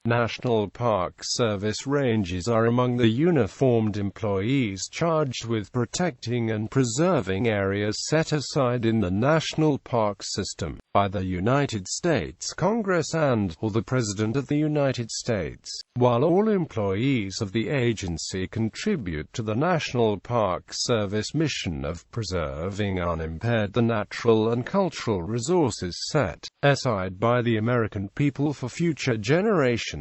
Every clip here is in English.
National Park Service rangers are among the uniformed employees charged with protecting and preserving areas set aside in the national park system by the United States Congress and/or the President of the United States. While all employees of the agency contribute to the National Park Service mission of preserving unimpaired the natural and cultural resources set aside by the American people for future generations,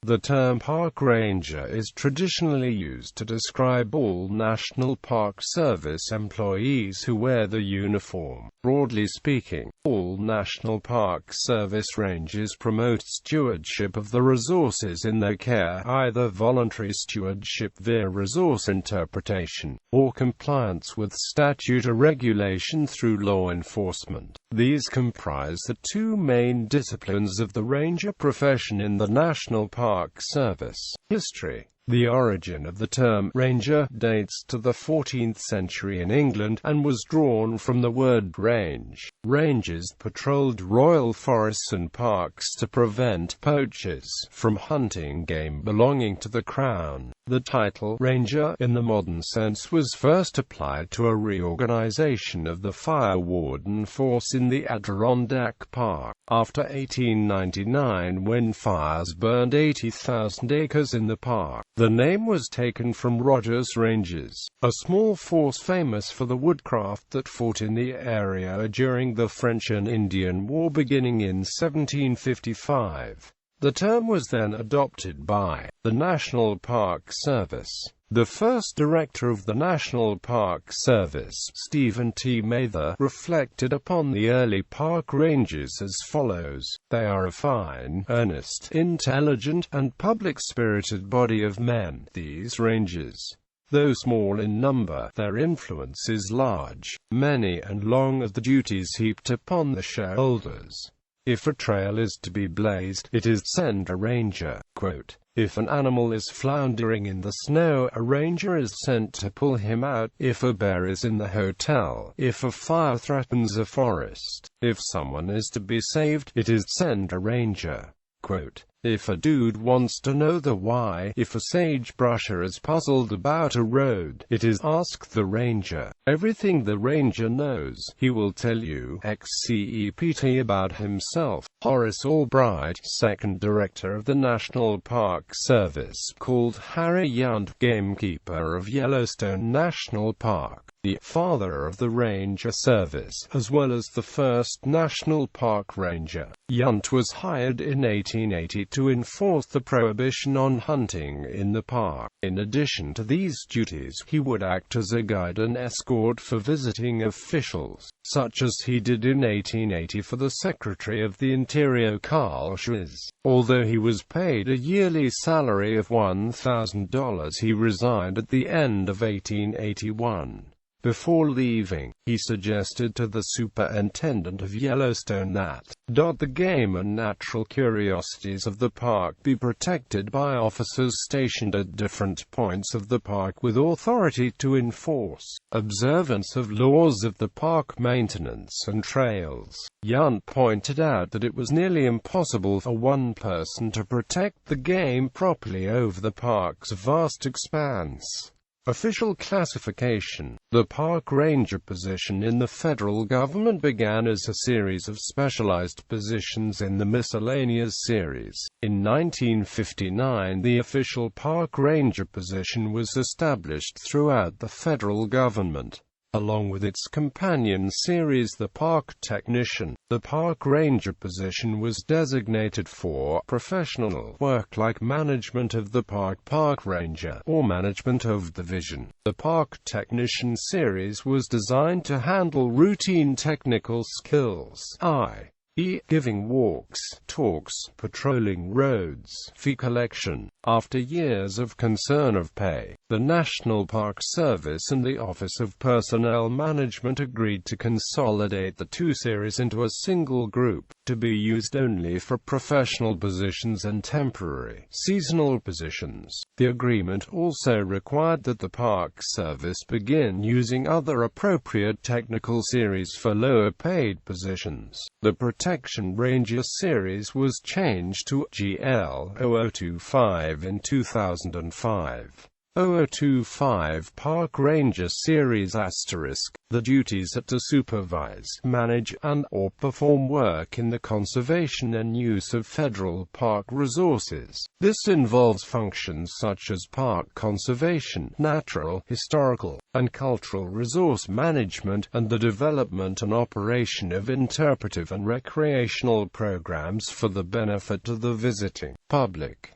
the term park ranger is traditionally used to describe all National Park Service employees who wear the uniform. Broadly speaking, all National Park Service rangers promote stewardship of the resources in their care, either voluntary stewardship via resource interpretation, or compliance with statute or regulation through law enforcement. These comprise the two main disciplines of the ranger profession in the National Park Service. History. The origin of the term ranger dates to the 14th century in England, and was drawn from the word range. Rangers patrolled royal forests and parks to prevent poachers from hunting game belonging to the Crown. The title ranger, in the modern sense, was first applied to a reorganization of the fire warden force in the Adirondack Park, after 1899 when fires burned 80,000 acres in the park. The name was taken from Rogers Rangers, a small force famous for the woodcraft that fought in the area during the French and Indian War beginning in 1755. The term was then adopted by the National Park Service. The first director of the National Park Service, Stephen T. Mather, reflected upon the early park rangers as follows: "They are a fine, earnest, intelligent, and public-spirited body of men, these rangers. Though small in number, their influence is large. Many and long are the duties heaped upon the shoulders. If a trail is to be blazed, it is send a ranger." Quote, "If an animal is floundering in the snow, a ranger is sent to pull him out. If a bear is in the hotel, if a fire threatens a forest, if someone is to be saved, it is send a ranger." Quote, "If a dude wants to know the why, if a sagebrusher is puzzled about a road, it is ask the ranger. Everything the ranger knows, he will tell you XCEPT about himself." Horace Albright, second director of the National Park Service, called Harry Yount, gamekeeper of Yellowstone National Park, the father of the Ranger Service, as well as the first National Park Ranger. Yount was hired in 1880 to enforce the prohibition on hunting in the park. In addition to these duties, he would act as a guide and escort for visiting officials, such as he did in 1880 for the Secretary of the Interior Carl Schurz. Although he was paid a yearly salary of $1,000, he resigned at the end of 1881. Before leaving, he suggested to the superintendent of Yellowstone that the game and natural curiosities of the park be protected by officers stationed at different points of the park with authority to enforce observance of laws of the park maintenance and trails. Yount pointed out that it was nearly impossible for one person to protect the game properly over the park's vast expanse. Official classification. The park ranger position in the federal government began as a series of specialized positions in the Miscellaneous series. In 1959, the official park ranger position was established throughout the federal government. Along with its companion series, the Park Technician, the Park Ranger position was designated for professional work like management of the park ranger, or management of the division. The Park Technician series was designed to handle routine technical skills, i.e., giving walks, talks, patrolling roads, fee collection. After years of concern of pay, the National Park Service and the Office of Personnel Management agreed to consolidate the two series into a single group, to be used only for professional positions and temporary, seasonal positions. The agreement also required that the Park Service begin using other appropriate technical series for lower-paid positions. The Protection Ranger Series was changed to GL 0025 in 2005. 0025 Park Ranger Series *. The duties are to supervise, manage, and/or perform work in the conservation and use of federal park resources. This involves functions such as park conservation, natural, historical, and cultural resource management, and the development and operation of interpretive and recreational programs for the benefit of the visiting public.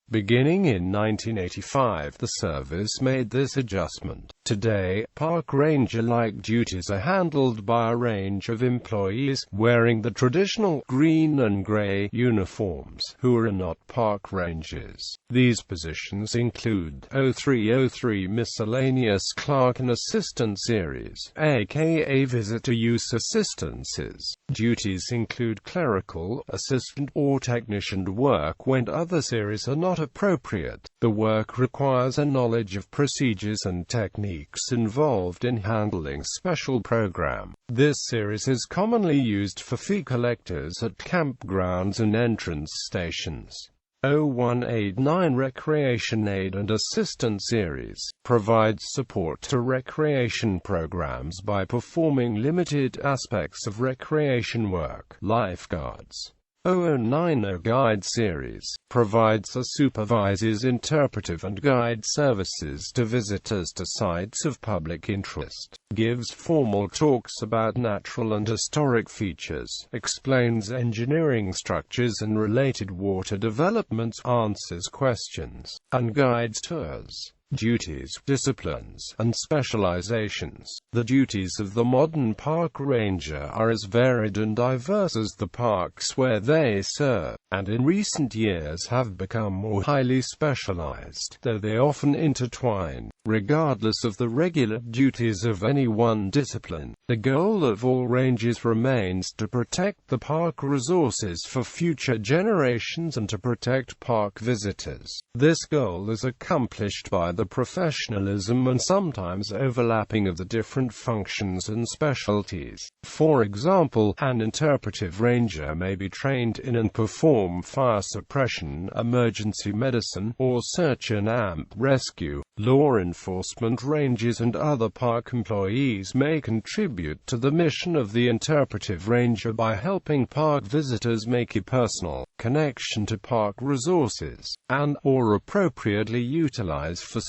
Beginning in 1985, the service made this adjustment. Today, park ranger-like duties are handled by a range of employees, wearing the traditional green and gray uniforms, who are not park rangers. These positions include 0303 Miscellaneous Clerk and Assistant Series, aka Visitor Use Assistances. Duties include clerical, assistant, or technician work when other series are not appropriate. The work requires a knowledge of procedures and techniques involved in handling special program. This series is commonly used for fee collectors at campgrounds and entrance stations. 0189 Recreation Aid and Assistance Series provides support to recreation programs by performing limited aspects of recreation work. Lifeguards. 0090 Guide Series provides supervises interpretive and guide services to visitors to sites of public interest, gives formal talks about natural and historic features, explains engineering structures and related water developments, answers questions, and guides tours. Duties, disciplines, and specializations. The duties of the modern park ranger are as varied and diverse as the parks where they serve, and in recent years have become more highly specialized, though they often intertwine. Regardless of the regular duties of any one discipline, the goal of all rangers remains to protect the park resources for future generations and to protect park visitors. This goal is accomplished by the professionalism and sometimes overlapping of the different functions and specialties. For example, an interpretive ranger may be trained in and perform fire suppression, emergency medicine, or search and amp rescue. Law enforcement rangers and other park employees may contribute to the mission of the interpretive ranger by helping park visitors make a personal connection to park resources, and/or appropriately utilize facilities.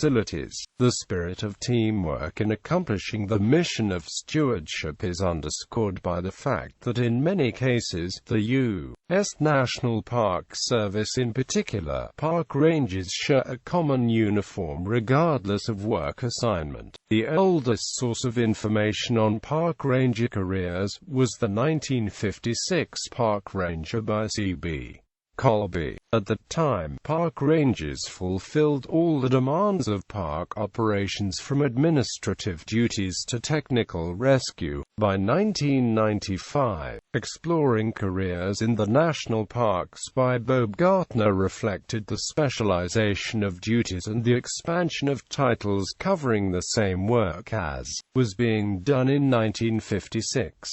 The spirit of teamwork in accomplishing the mission of stewardship is underscored by the fact that in many cases, the U.S. National Park Service in particular, park rangers share a common uniform regardless of work assignment. The oldest source of information on park ranger careers was the 1956 Park Ranger by C.B. Colby. At the time, park rangers fulfilled all the demands of park operations from administrative duties to technical rescue. By 1995, Exploring Careers in the National Parks by Bob Gartner reflected the specialization of duties and the expansion of titles covering the same work as was being done in 1956.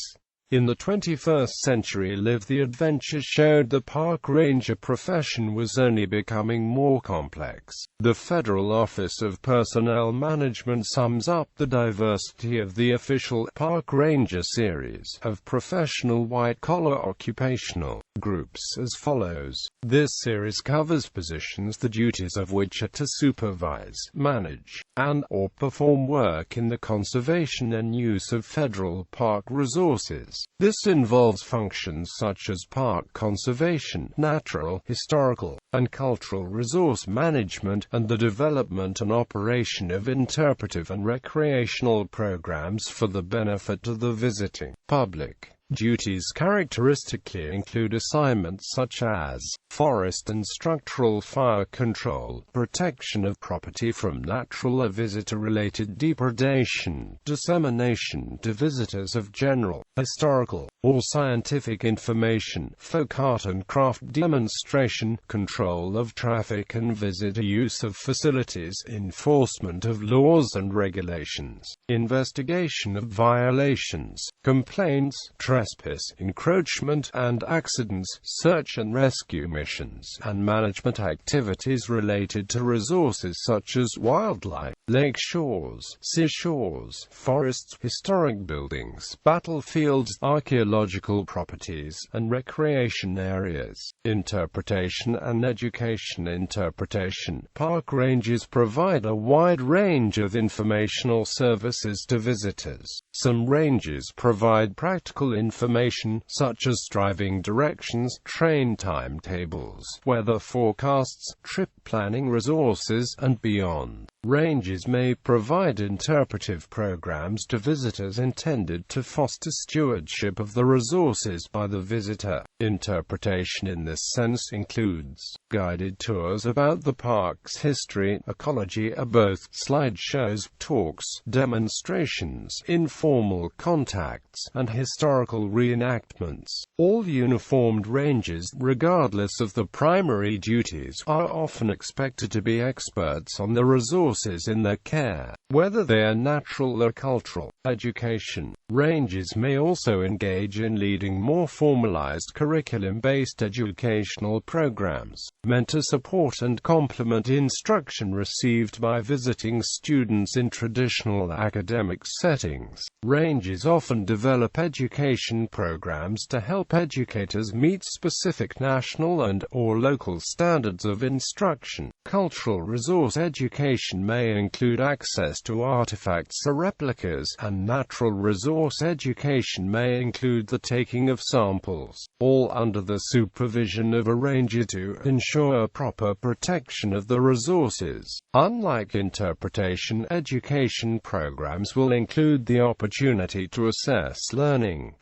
In the 21st century, Live the Adventure showed the park ranger profession was only becoming more complex. The Federal Office of Personnel Management sums up the diversity of the official Park Ranger series of professional white-collar occupational groups as follows. This series covers positions the duties of which are to supervise, manage, and/or perform work in the conservation and use of federal park resources. This involves functions such as park conservation, natural, historical, and cultural resource management, and the development and operation of interpretive and recreational programs for the benefit of the visiting public. Duties characteristically include assignments such as forest and structural fire control, protection of property from natural or visitor-related depredation, dissemination to visitors of general, historical, or scientific information, folk art and craft demonstration, control of traffic and visitor use of facilities, enforcement of laws and regulations, investigation of violations, complaints, trespass, encroachment and accidents, search and rescue missions, and management activities related to resources such as wildlife, lake shores, seashores, forests, historic buildings, battlefields, archaeological properties, and recreation areas. Interpretation and education. Interpretation. Park rangers provide a wide range of informational services to visitors. Some rangers provide practical information, such as driving directions, train timetables, weather forecasts, trip planning resources, and beyond. Rangers may provide interpretive programs to visitors intended to foster stewardship of the resources by the visitor. Interpretation in this sense includes guided tours about the park's history, ecology, both slideshows, talks, demonstrations, informal contacts, and historical reenactments. All uniformed rangers, regardless of the primary duties, are often expected to be experts on the resources in their care, whether they are natural or cultural. Education. Rangers may also engage in leading more formalized curriculum-based educational programs, meant to support and complement instruction received by visiting students in traditional academic settings. Rangers often develop education programs to help educators meet specific national and/or local standards of instruction. Cultural resource education may include access to artifacts or replicas, and natural resource education may include the taking of samples, all under the supervision of a ranger to ensure proper protection of the resources. Unlike interpretation, education programs will include the opportunity to assess learning.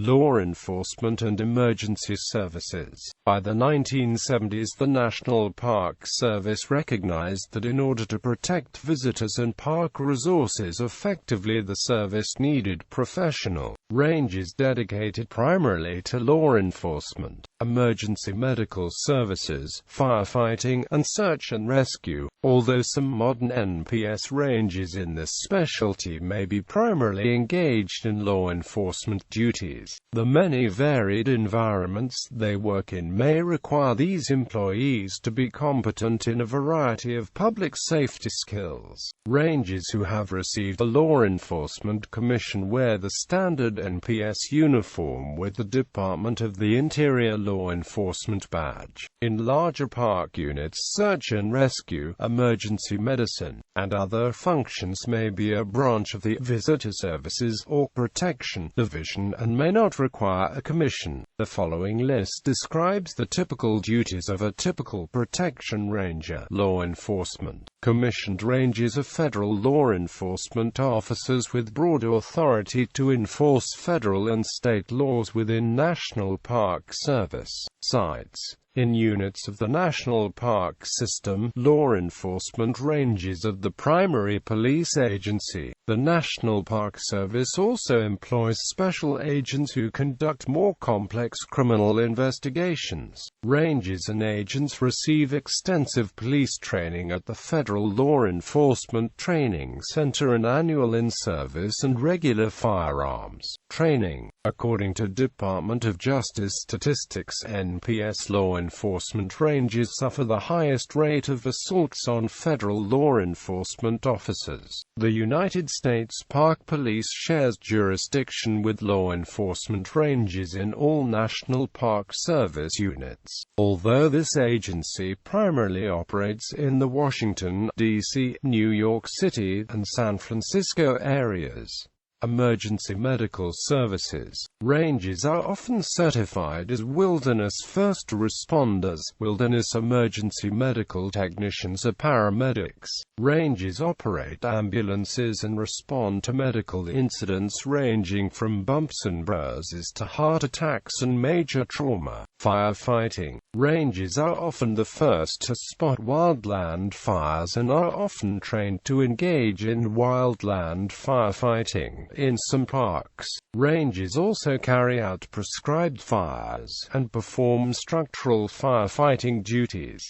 Law enforcement and emergency services. By the 1970s, the National Park Service recognized that in order to protect visitors and park resources effectively, the service needed professional rangers dedicated primarily to law enforcement, emergency medical services, firefighting, and search and rescue. Although some modern NPS rangers in this specialty may be primarily engaged in law enforcement duties, the many varied environments they work in may require these employees to be competent in a variety of public safety skills. Rangers who have received a law enforcement commission wear the standard NPS uniform with the Department of the Interior law enforcement badge. In larger park units, search and rescue, emergency medicine, and other functions may be a branch of the Visitor Services or Protection Division and may not require a commission. The following list describes the typical duties of a typical protection ranger. Law enforcement. Commissioned rangers are federal law enforcement officers with broad authority to enforce federal and state laws within National Park Service sites. In units of the National Park System, law enforcement rangers are the primary police agency. The National Park Service also employs special agents who conduct more complex criminal investigations. Rangers and agents receive extensive police training at the Federal Law Enforcement Training Center and annual in-service and regular firearms training. According to Department of Justice statistics, NPS law enforcement rangers suffer the highest rate of assaults on federal law enforcement officers. The United States Park Police shares jurisdiction with law enforcement rangers in all National Park Service units. Although this agency primarily operates in the Washington, D.C., New York City, and San Francisco areas. Emergency medical services. Rangers are often certified as wilderness first responders, wilderness emergency medical technicians or paramedics. Rangers operate ambulances and respond to medical incidents ranging from bumps and bruises to heart attacks and major trauma. Firefighting. Rangers are often the first to spot wildland fires and are often trained to engage in wildland firefighting. In some parks, rangers also carry out prescribed fires and perform structural firefighting duties.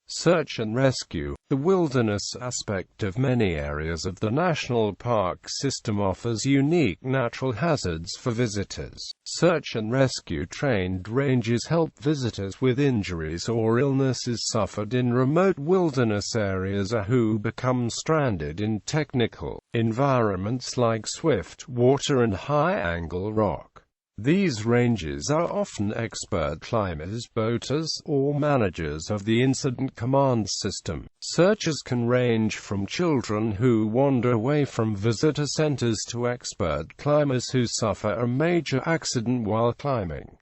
Search and rescue. The wilderness aspect of many areas of the national park system offers unique natural hazards for visitors. Search and rescue trained rangers help visitors with injuries or illnesses suffered in remote wilderness areas who become stranded in technical environments like swift water and high-angle rock. These rangers are often expert climbers, boaters, or managers of the incident command system. Searchers can range from children who wander away from visitor centers to expert climbers who suffer a major accident while climbing.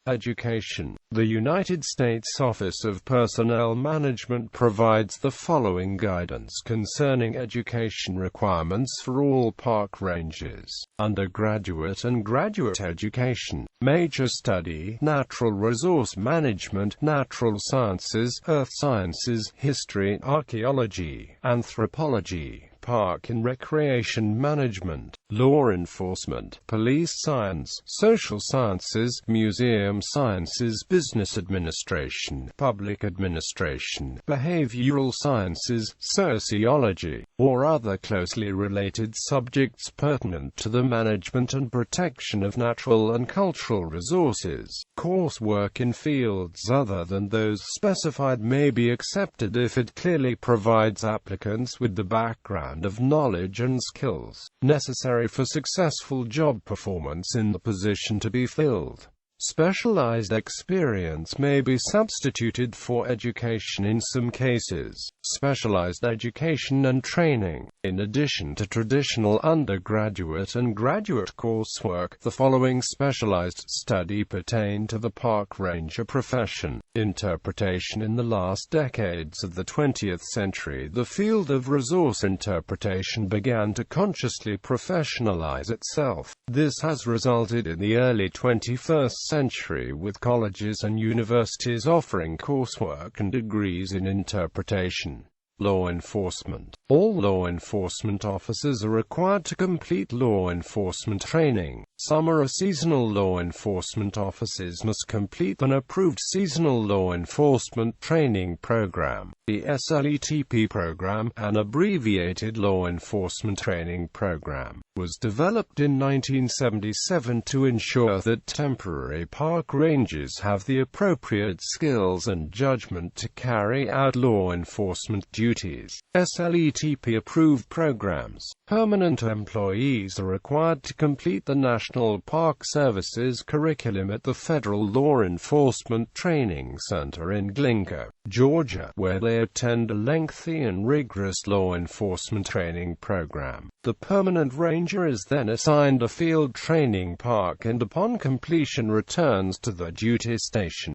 Education. The United States Office of Personnel Management provides the following guidance concerning education requirements for all park rangers: undergraduate and graduate education, major study, natural resource management, natural sciences, earth sciences, history, archaeology, anthropology, park and recreation management, law enforcement, police science, social sciences, museum sciences, business administration, public administration, behavioral sciences, sociology, or other closely related subjects pertinent to the management and protection of natural and cultural resources. Coursework in fields other than those specified may be accepted if it clearly provides applicants with the background of knowledge and skills necessary for successful job performance in the position to be filled. Specialized experience may be substituted for education in some cases. Specialized education and training. In addition to traditional undergraduate and graduate coursework, the following specialized study pertain to the park ranger profession. Interpretation. In the last decades of the 20th century, the field of resource interpretation began to consciously professionalize itself. This has resulted in the early 21st century with colleges and universities offering coursework and degrees in interpretation. Law enforcement. All law enforcement officers are required to complete law enforcement training. Summer or seasonal law enforcement officers must complete an approved seasonal law enforcement training program. The SLETP program, an abbreviated law enforcement training program, was developed in 1977 to ensure that temporary park rangers have the appropriate skills and judgment to carry out law enforcement duties. SLETP-approved programs. Permanent employees are required to complete the National Park Service's curriculum at the Federal Law Enforcement Training Center in Glencoe, Georgia, where they attend a lengthy and rigorous law enforcement training program. The permanent ranger is then assigned a field training park and upon completion returns to the duty station.